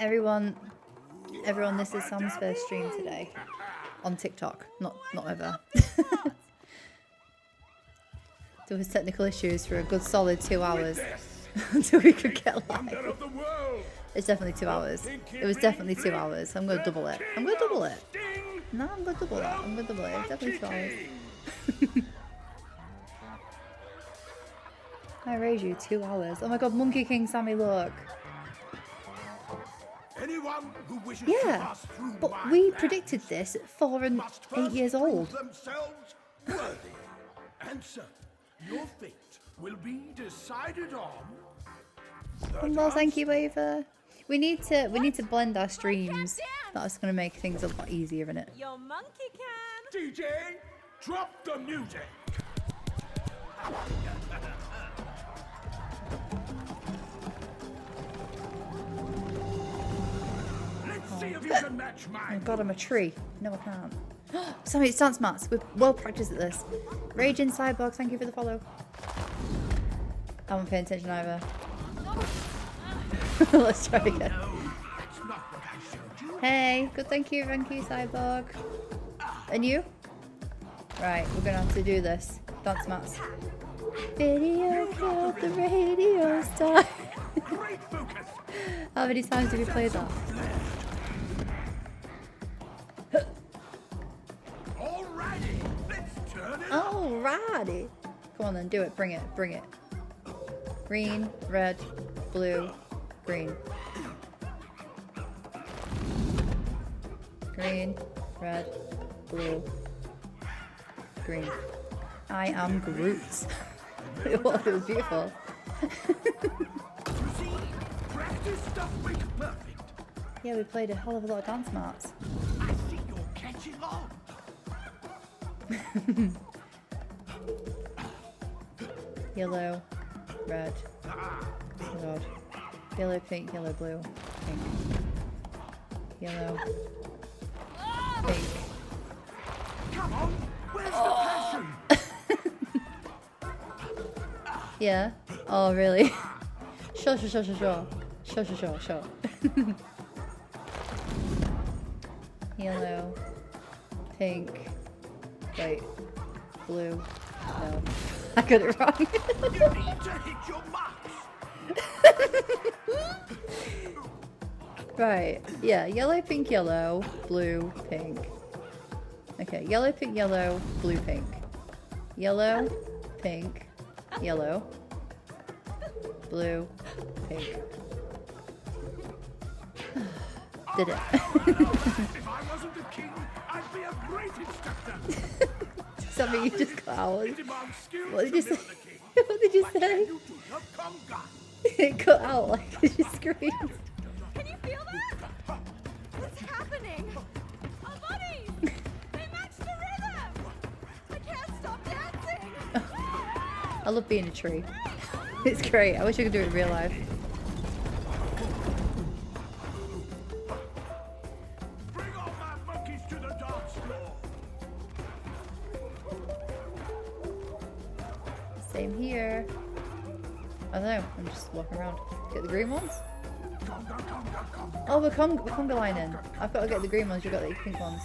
Everyone, this is Sam's first stream today on TikTok. Not ever. There was technical issues for a good solid 2 hours until we could get live. It's definitely 2 hours. It was definitely 2 hours. I'm gonna double it. I'm gonna double it. No, I'm gonna double that. I'm gonna double it. It's definitely 2 hours. I raised you 2 hours. Oh my god, Monkey King Sammy, look. Anyone who wishes Yeah, to pass through but my we lands predicted this at 4 and must 8 first years prove old. themselves worthy. And so, your fate will be decided on. Well, thank you, Ava. We need to blend our streams. That's gonna make things a lot easier, isn't it? Your monkey can. DJ, drop the music. Let's see if you can match Oh mine. god, I'm a tree. No, I can't. Sammy, it's dance mats. We're well practiced at this. Raging Cyborg, thank you for the follow. I haven't paid attention either. Let's try again. That's not what I showed you. Hey, good, thank you, Cyborg. And you? Right, we're gonna have to do this. Dance mats. Video killed the radio star. Great focus. How many times did we play that? Alrighty, let's turn it. Alrighty. Come on then, do it. Bring it. Bring it. Green, red, blue, green. Green, red, blue, green. I am Groot. It was beautiful. You see, practice stuff makes perfect. Yeah, we played a hell of a lot of dance mats. I see you're catching on. Yellow, red, oh god. Yellow, pink, yellow, blue, pink. Yellow, pink. Come on, where's the passion? Yeah? Oh, really? Sure. Sure. Yellow, pink, wait, blue, no. I got it wrong. You need to hit your marks. Right, yeah, yellow, pink, yellow, blue, pink. Okay, yellow, pink, yellow, blue, pink. Yellow, pink, yellow, blue, pink. Did it. If I wasn't a king, I'd be a great instructor. Something you just got out. It demands skill What did you to say? build a king. What did you But can say? you do the conga? It cut out like you screamed. Can you feel that? What's happening? Oh, buddies! They match the rhythm! I can't stop dancing! I love being a tree. It's great. I wish I could do it in real life. Bring all my monkeys to the dance floor. Same here. I don't know. I'm just walking around. Get the green ones? Conga, conga, conga. Oh, we're conga lining. I've got to get the green ones. You've got the pink ones.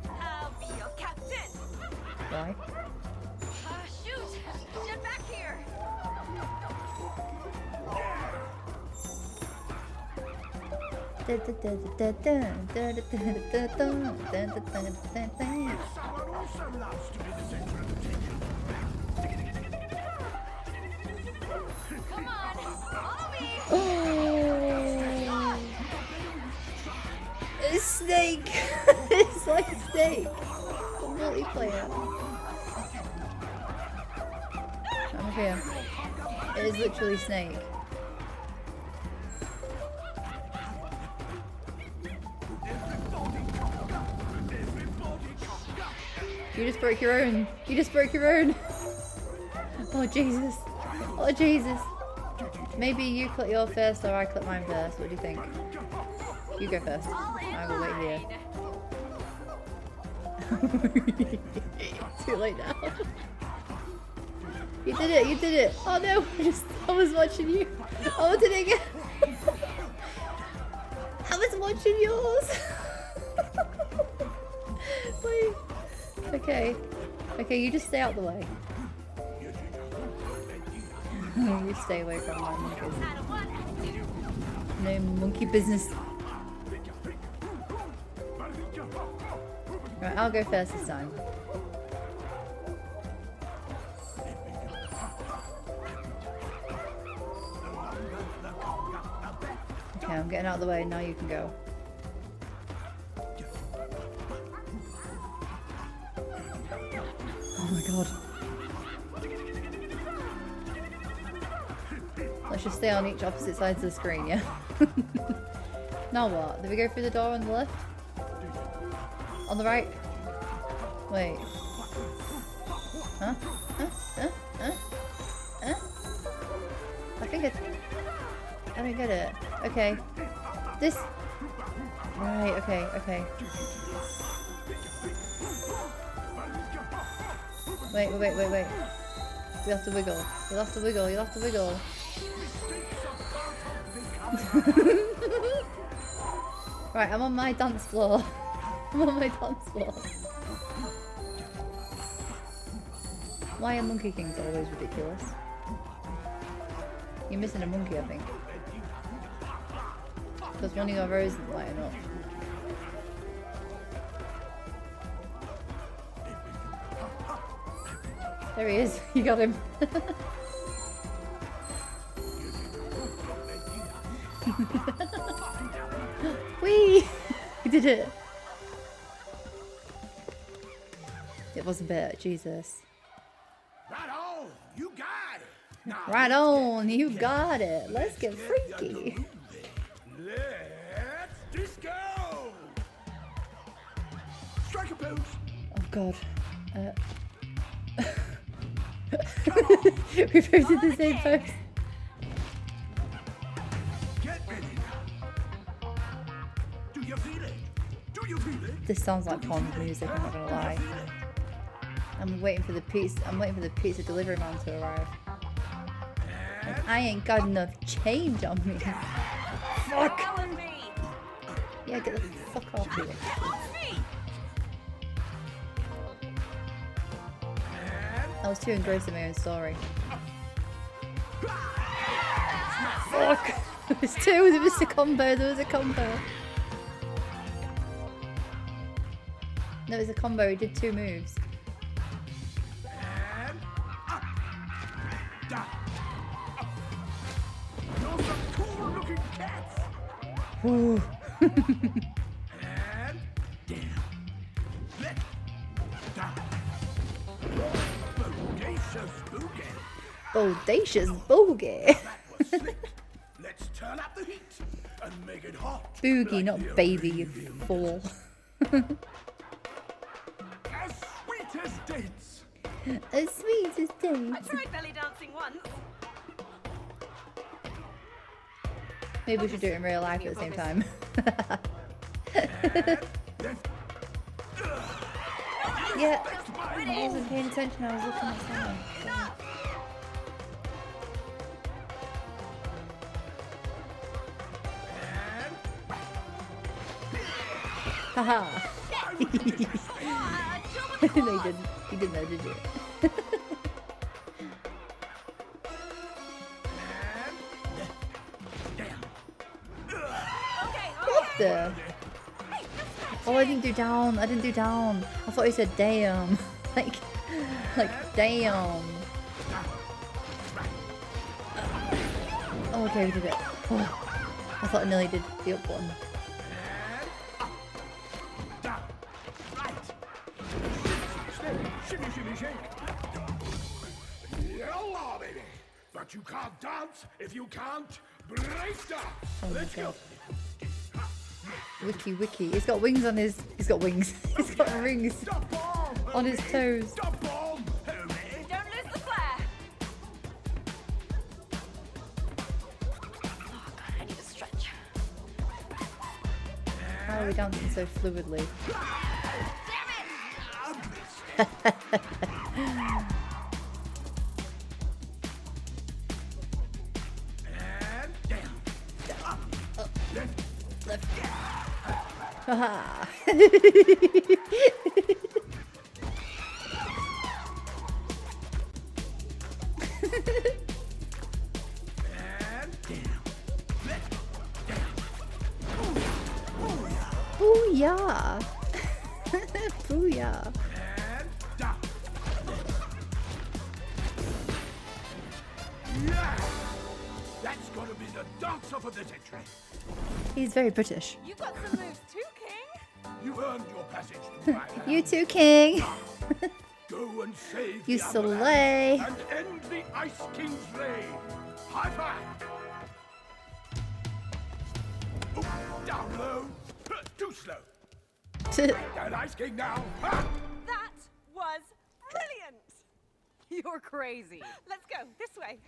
I'll be your captain! Why? Shoot! Get back here! Someone also loves to be the center of attention. Come on! Follow me! Oh, it's Snake. It's like Snake. Multiplayer. I'm here. It is literally Snake. You just broke your own. You just broke your own. Oh Jesus. Oh Jesus. Maybe you click your first or I click mine first. What do you think? You go first. I will wait here. Too late now. You did it. Oh no. I was watching you. Oh, did it again. watching yours. Wait. Okay. Okay, you just stay out the way. You stay away from my monkeys. No monkey business. Right, I'll go first this time. Okay, I'm getting out of the way. Now you can go. Oh my god. Let's just stay on each opposite sides of the screen, yeah? Now what? Do we go through the door on the left? On the right? Wait. Huh? I think it's... I don't get it. Okay. This... Right, okay, okay. Wait. You have to wiggle. You'll have to wiggle. You'll have to wiggle. Right, I'm on my dance floor. I'm on my dance floor. Why are Monkey Kings always ridiculous? You're missing a monkey, I think. Because one of your rows isn't lighting up. There he is. You got him. Whee! We did it. It was a bit. Jesus. Right on, you got it. Now Right on. You got it. Let's get freaky. let's disco. Strike a pose. Oh God. We both did the same pose. Get ready now. Do you feel it? Do you feel it? This sounds like porn music. I'm not gonna lie. I'm waiting for the pizza. I'm waiting for the pizza delivery man to arrive. And I ain't got enough change on me. Fuck. Yeah, get the fuck off here. I was too engrossed in my own story. Fuck! There was two. There was a combo. There was a combo. No, it was a combo. He did two moves. And up, down, up. You're some cool looking cats. Ooh. And down, left, down. Bodacious boogie. Bodacious boogie. That was slick. Let's turn up the heat and make it hot. Boogie, like not the baby, you Arabian fool. As sweet as dates. As sweet as I dates. tried belly dancing once. Maybe we should do it in real life at the same time. Yeah, I wasn't paying attention. I was looking at someone. Haha. No, you didn't. You didn't know, did you? What the? Oh, I didn't do down. I didn't do down. I thought you said damn. like damn. Oh, okay, we did it. Oh, I thought I nearly did the up one. Shimmy, shimmy, shake. Yalla, baby. But you can't dance if you can't break dance. Oh my Let's go. God. Wiki. He's got wings on his. He's got wings. He's got rings Stop bomb. on his toes. Stop bomb. Hooray. Don't lose the flare. Oh god, I need a stretch. How are we dancing so fluidly? And down. Up. Left. left. Haha. And down. Let down. Booyah. Booyah. And down. Yeah! That's gonna be the dance off of the century. He's very British. You've got some moves too, King. You've earned your passage to Thailand. You too, King. Go and save You the Amberland slay. and end the Ice King's reign. High five. Oh, down low. Too slow. That Ice King now. Ha! That was brilliant. You're crazy. Let's go this way.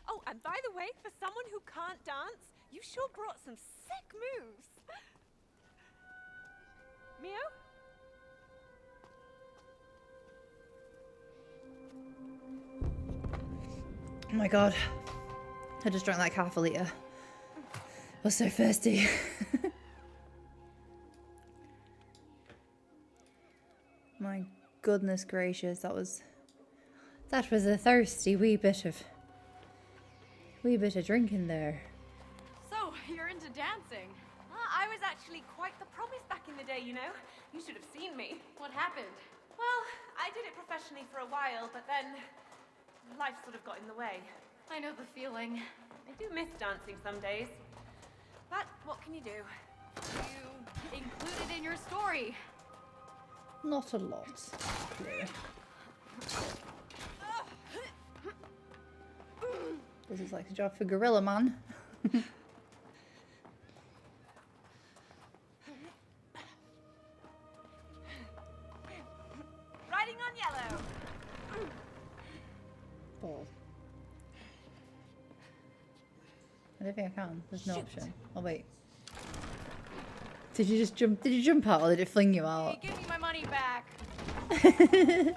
Oh, and by the way, for someone who can't dance, you sure brought some sick moves. Mio? Oh my god. I just drank like half a litre. I was so thirsty. My goodness gracious, that was a thirsty wee bit of drinking there. So, you're into dancing. I was actually quite the promise back in the day, you know? You should have seen me. What happened? Well, I did it professionally for a while, but then life sort of got in the way. I know the feeling. I do miss dancing some days. But what can you do? You include it in your story. Not a lot. Yeah. This is like a job for Gorilla Man. Riding on yellow. Balls. I don't think I can. There's no option. Oh wait. Did you just jump? Did you jump out or did it fling you out? Hey, give me my money back. Really?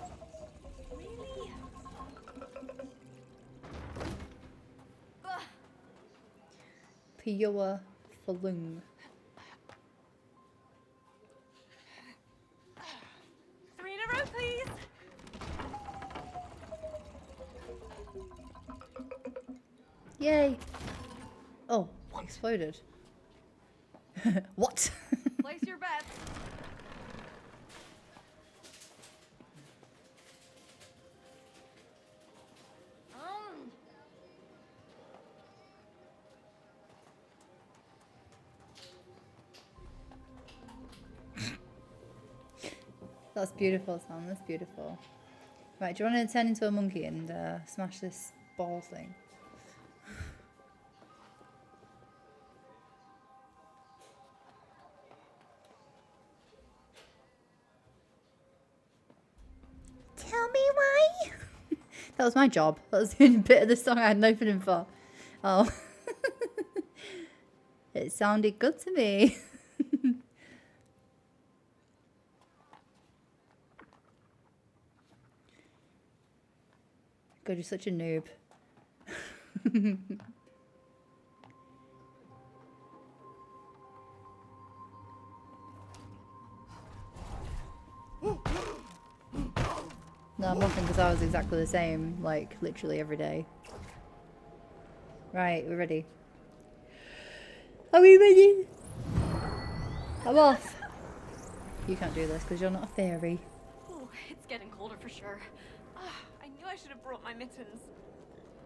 Pure flung. 3 in a row, please. Yay! Oh, exploded. What? Place your bets. That's beautiful, Sam. That's beautiful. Right, do you want to turn into a monkey and smash this ball thing? Tell me why. That was my job. That was the only bit of the song I had an opening for. Oh. It sounded good to me. God, you're such a noob. No, I'm laughing because I was exactly the same, like, literally every day. Right, we're ready. Are we ready? I'm off. You can't do this because you're not a fairy. Oh, it's getting colder for sure. I knew I should have brought my mittens.